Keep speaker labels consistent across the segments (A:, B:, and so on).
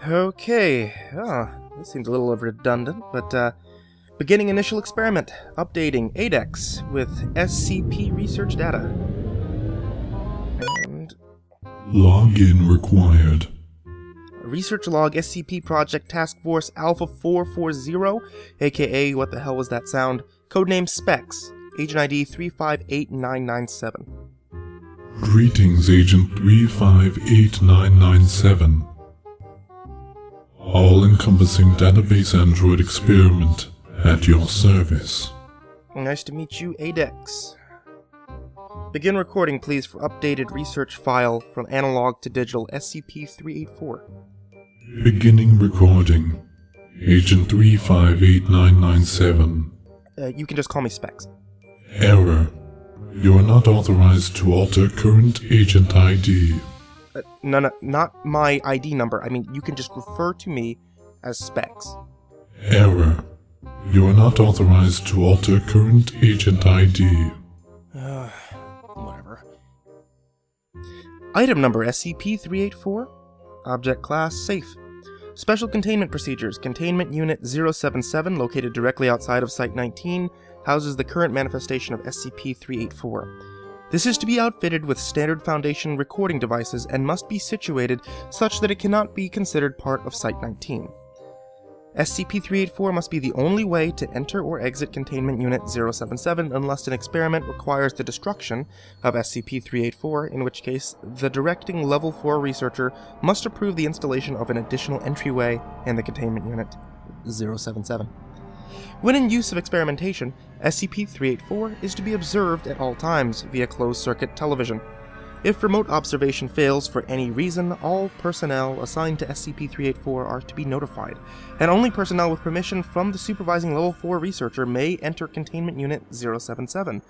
A: Okay, this seems a little redundant, but beginning initial experiment, updating ADEX with SCP research data. And
B: login required.
A: research log SCP Project Task Force Alpha 440, aka what the hell was that sound? Codename Specs, Agent ID 358997.
B: Greetings, Agent 358997. All-encompassing database android experiment at your service.
A: Nice to meet you, ADEX. Begin recording, please, for updated research file from analog to digital SCP-384.
B: Beginning recording. Agent 358997.
A: You can just call me Specs.
B: Error. You are not authorized to alter current agent ID.
A: No, not my ID number. I mean, you can just refer to me as Specs.
B: Error. You are not authorized to alter current agent ID.
A: Whatever. Item number SCP-384. Object class safe. Special containment procedures. Containment Unit 077, located directly outside of Site-19, houses the current manifestation of SCP-384. This is to be outfitted with standard Foundation recording devices and must be situated such that it cannot be considered part of Site-19. SCP-384 must be the only way to enter or exit Containment Unit 077 unless an experiment requires the destruction of SCP-384, in which case the directing Level 4 researcher must approve the installation of an additional entryway in the Containment Unit 077. When in use of experimentation, SCP-384 is to be observed at all times via closed-circuit television. If remote observation fails for any reason, all personnel assigned to SCP-384 are to be notified, and only personnel with permission from the supervising Level 4 researcher may enter Containment Unit 077.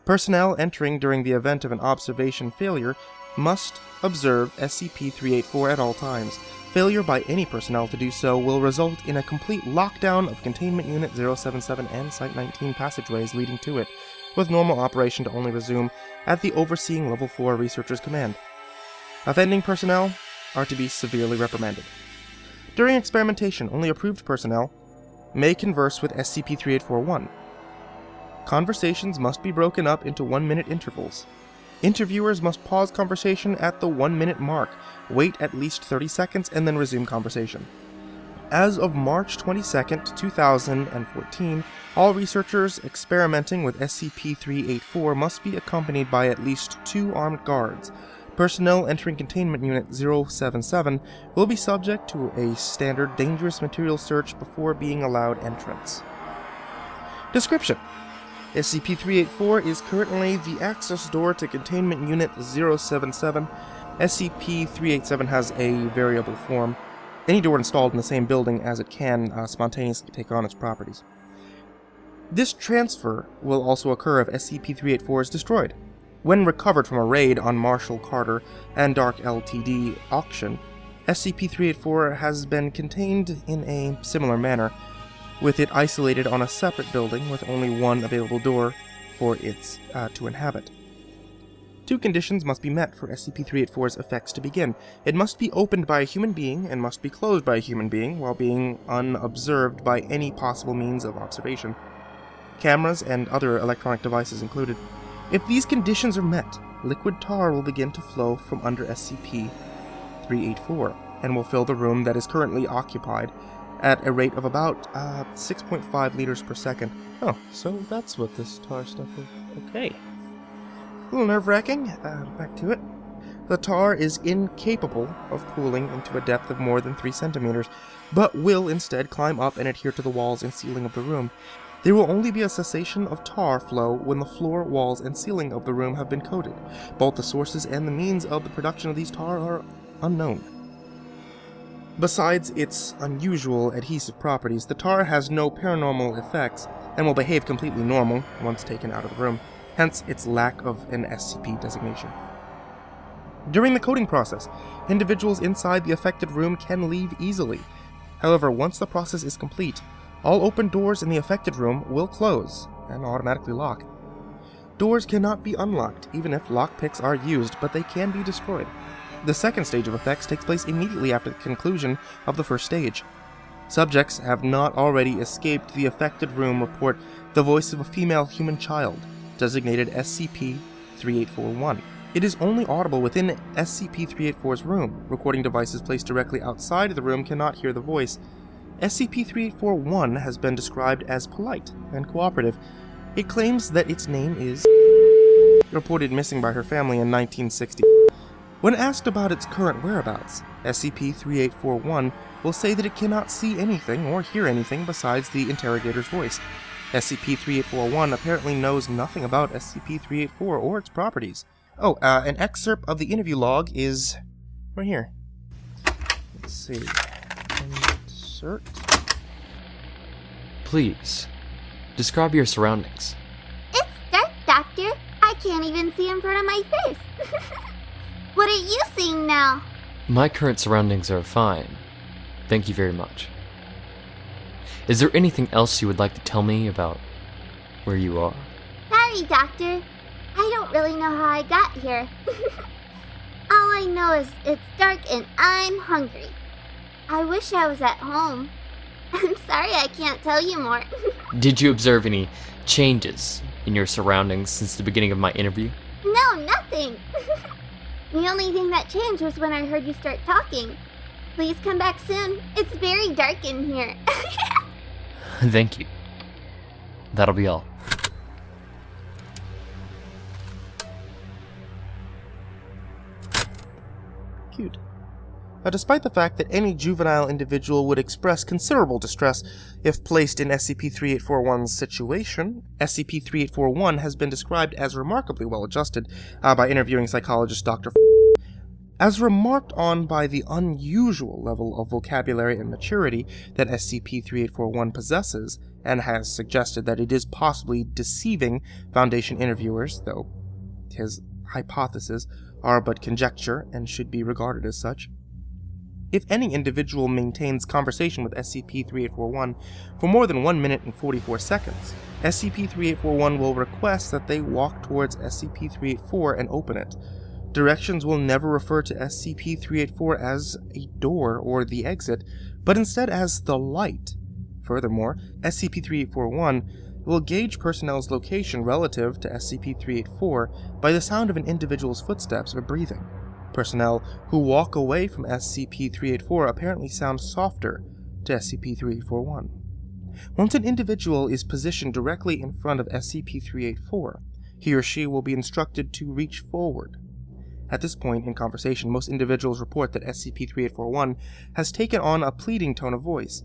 A: Personnel entering during the event of an observation failure must observe SCP-384 at all times. Failure by any personnel to do so will result in a complete lockdown of Containment Unit 077 and Site-19 passageways leading to it, with normal operation to only resume at the overseeing Level 4 researcher's command. Offending personnel are to be severely reprimanded. During experimentation, only approved personnel may converse with SCP-384-1. Conversations must be broken up into 1-minute intervals. Interviewers must pause conversation at the 1-minute mark, wait at least 30 seconds, and then resume conversation. As of March 22, 2014, all researchers experimenting with SCP-384 must be accompanied by at least 2 armed guards. Personnel entering Containment Unit 077 will be subject to a standard dangerous material search before being allowed entrance. Description: SCP-384 is currently the access door to Containment Unit 077. SCP-387 has a variable form. Any door installed in the same building as it can spontaneously take on its properties. This transfer will also occur if SCP-384 is destroyed. When recovered from a raid on Marshall Carter and Dark Ltd. auction, SCP-384 has been contained in a similar manner, with it isolated on a separate building with only one available door for it to inhabit. 2 conditions must be met for SCP-384's effects to begin. It must be opened by a human being and must be closed by a human being while being unobserved by any possible means of observation, cameras and other electronic devices included. If these conditions are met, liquid tar will begin to flow from under SCP-384 and will fill the room that is currently occupied at a rate of about 6.5 liters per second. Oh, so that's what this tar stuff is. Okay. A little nerve-wracking. Back to it. The tar is incapable of cooling into a depth of more than 3 centimeters, but will instead climb up and adhere to the walls and ceiling of the room. There will only be a cessation of tar flow when the floor, walls, and ceiling of the room have been coated. Both the sources and the means of the production of these tar are unknown. Besides its unusual adhesive properties, the tar has no paranormal effects and will behave completely normal once taken out of the room, hence its lack of an SCP designation. During the coating process, individuals inside the affected room can leave easily. However, once the process is complete, all open doors in the affected room will close and automatically lock. Doors cannot be unlocked even if lockpicks are used, but they can be destroyed. The second stage of effects takes place immediately after the conclusion of the first stage. Subjects have not already escaped the affected room report the voice of a female human child, designated SCP-3841. It is only audible within SCP-384's room. Recording devices placed directly outside the room cannot hear the voice. SCP-3841 has been described as polite and cooperative. It claims that its name is reported missing by her family in 1960. When asked about its current whereabouts, SCP-3841 will say that it cannot see anything or hear anything besides the interrogator's voice. SCP-3841 apparently knows nothing about SCP-384 or its properties. An excerpt of the interview log is right here. Let's see. Insert.
C: Please, describe your surroundings.
D: It's dark, Doctor. I can't even see in front of my face. What are you seeing now?
C: My current surroundings are fine. Thank you very much. Is there anything else you would like to tell me about where you are?
D: Sorry, Doctor. I don't really know how I got here. All I know is it's dark and I'm hungry. I wish I was at home. I'm sorry I can't tell you more.
C: Did you observe any changes in your surroundings since the beginning of my interview?
D: No, nothing. The only thing that changed was when I heard you start talking. Please come back soon. It's very dark in here.
C: Thank you. That'll be all.
A: Cute. Despite the fact that any juvenile individual would express considerable distress if placed in SCP-3841's situation, SCP-3841 has been described as remarkably well-adjusted by interviewing psychologist Dr. As remarked on by the unusual level of vocabulary and maturity that SCP-3841 possesses, and has suggested that it is possibly deceiving Foundation interviewers, though his hypotheses are but conjecture and should be regarded as such. If any individual maintains conversation with SCP-3841 for more than 1 minute and 44 seconds, SCP-3841 will request that they walk towards SCP-384 and open it. Directions will never refer to SCP-384 as a door or the exit, but instead as the light. Furthermore, SCP-381 will gauge personnel's location relative to SCP-384 by the sound of an individual's footsteps or breathing. Personnel who walk away from SCP-384 apparently sound softer to SCP-381. Once an individual is positioned directly in front of SCP-384, he or she will be instructed to reach forward. At this point in conversation, most individuals report that SCP-3841 has taken on a pleading tone of voice.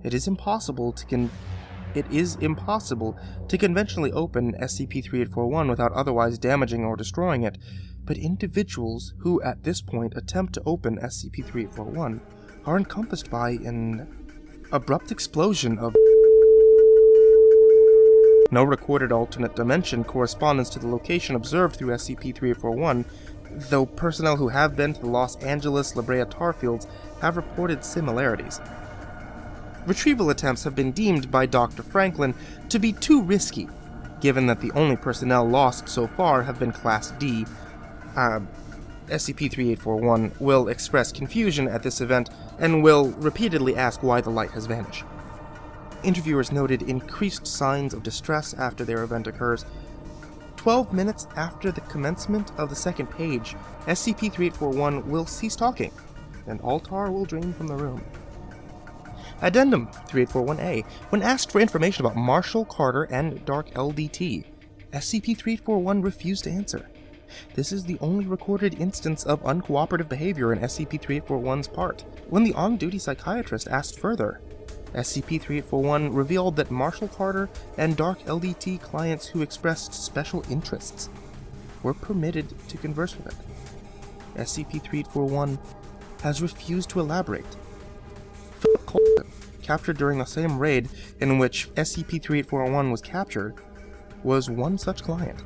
A: It is impossible to conventionally open SCP-3841 without otherwise damaging or destroying it, but individuals who at this point attempt to open SCP-3841 are encompassed by an abrupt explosion of no recorded alternate dimension correspondence to the location observed through SCP-3841, though personnel who have been to the Los Angeles La Brea tar fields have reported similarities. Retrieval attempts have been deemed by Dr. Franklin to be too risky, given that the only personnel lost so far have been Class D. SCP-3841 will express confusion at this event and will repeatedly ask why the light has vanished. Interviewers noted increased signs of distress after their event occurs. 12 minutes after the commencement of the second page, SCP-3841 will cease talking, and all tar will drain from the room. Addendum 3841-A. When asked for information about Marshall Carter and Dark LDT, SCP-3841 refused to answer. This is the only recorded instance of uncooperative behavior in SCP-3841's part. When the on-duty psychiatrist asked further, SCP-3841 revealed that Marshall Carter and Dark LDT clients who expressed special interests were permitted to converse with it. SCP-3841 has refused to elaborate. Philip Colton, captured during the same raid in which SCP-3841 was captured, was one such client.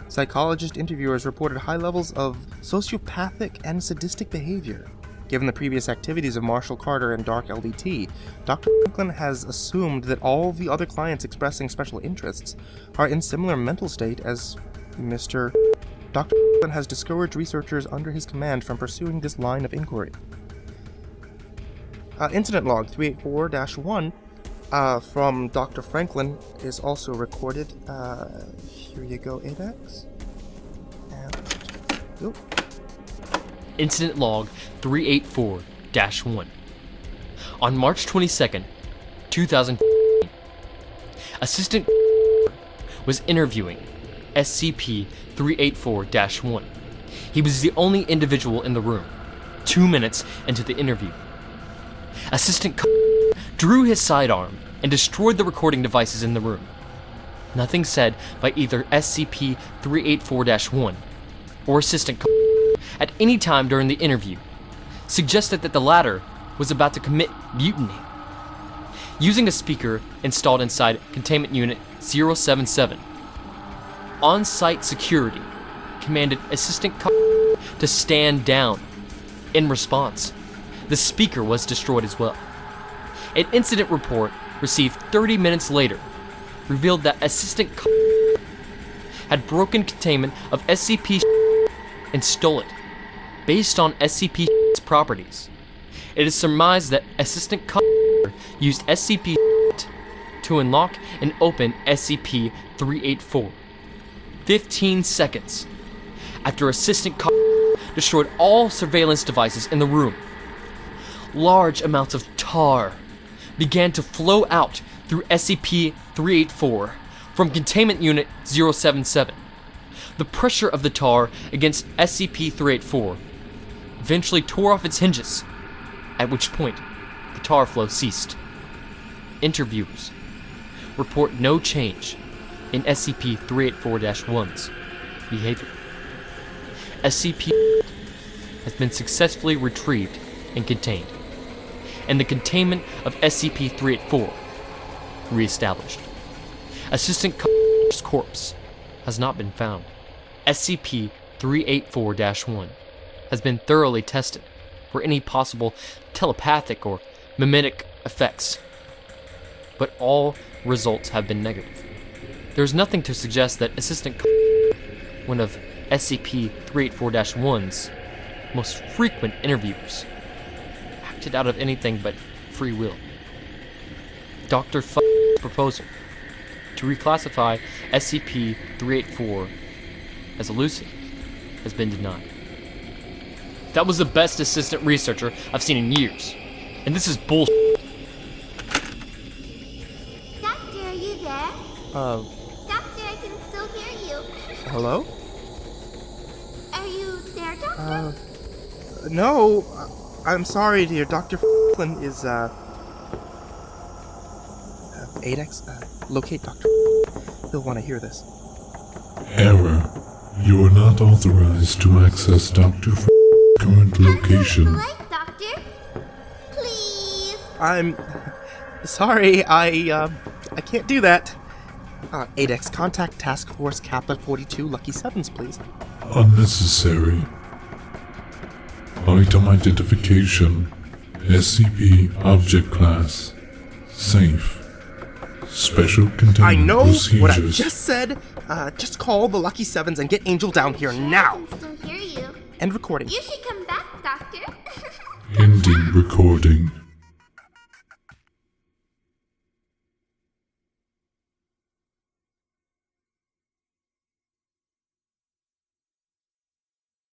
A: Psychologist interviewers reported high levels of sociopathic and sadistic behavior. Given the previous activities of Marshall Carter and Dark LDT, Dr. Franklin has assumed that all the other clients expressing special interests are in similar mental state as Mr. Dr. has discouraged researchers under his command from pursuing this line of inquiry. Incident log 384-1 from Dr. Franklin is also recorded. Here you go, Apex. And, oh.
C: Incident log 384-1. On March 22nd, 2015, Assistant was interviewing SCP-384-1. He was the only individual in the room. 2 minutes into the interview, Assistant drew his sidearm and destroyed the recording devices in the room. Nothing said by either SCP-384-1 or Assistant at any time during the interview suggested that the latter was about to commit mutiny. Using a speaker installed inside Containment Unit 077, on-site security commanded Assistant to stand down. In response, the speaker was destroyed as well. An incident report received 30 minutes later revealed that Assistant had broken containment of SCP and stole it. Based on SCP's properties, it is surmised that Assistant used SCP to unlock and open SCP-384. 15 seconds after Assistant destroyed all surveillance devices in the room, large amounts of tar began to flow out through SCP-384 from Containment Unit 077. The pressure of the tar against SCP-384 eventually tore off its hinges, at which point the tar flow ceased. Interviewers report no change in SCP-384-1's behavior. SCP has been successfully retrieved and contained, and the containment of SCP-384 reestablished. Assistant corpse has not been found. SCP-384-1 has been thoroughly tested for any possible telepathic or mimetic effects, but all results have been negative. There is nothing to suggest that Assistant one of SCP-384-1's most frequent interviewers acted out of anything but free will. Dr. proposal to reclassify SCP-384 as elusive has been denied. That was the best assistant researcher I've seen in years, and this is bullshit.
D: Doctor, are you there? Doctor, I can still hear you.
A: Hello?
D: Are you there, Doctor?
A: No, I'm sorry, dear. Dr. Franklin is, Adex, locate Dr. He'll want to hear this.
B: Error. You are not authorized to access Dr. current location.
D: Polite, Doctor. Please.
A: I'm sorry, I can't do that. Adex, contact Task Force Kappa 42 Lucky Sevens, please.
B: Unnecessary. Item identification. SCP Object Class. Safe. Special containment
A: I know
B: procedures.
A: what I just said. Just call the Lucky Sevens and get Angel down here now.
D: I can still hear you.
A: End recording.
D: You should come back, Doctor.
B: Ending recording.